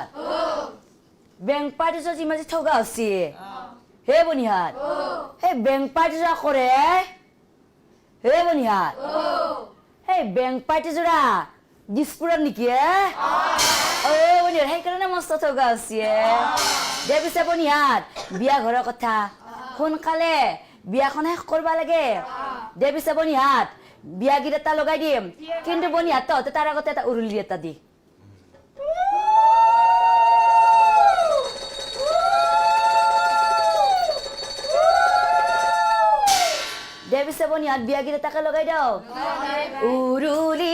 বনিহাত বেং পাৰ্টিজৰ যিমান যে ঠগা আছে হে বনিহাত সেই বেং পাৰ্টিজৰা কৰে হে বনিহাত সেই বেং পাৰ্টিজৰা দিছপুৰত নেকি বনিহাত সেইকাৰণে মস্ত ঠগা আছে দে পিছে বনিহাত বিয়া ঘৰৰ কথা সোনকালে বিয়াখন শেষ কৰিব লাগে দে পিছে বনিহাত বিয়া গীত এটা লগাই দিম কিন্তু বনিহাত তহঁতে তাৰ আগতে এটা উৰুলি এটা দি দে পিছে বনিহাত বিয়া গীত এটাকে লগাই দাও উৰুলি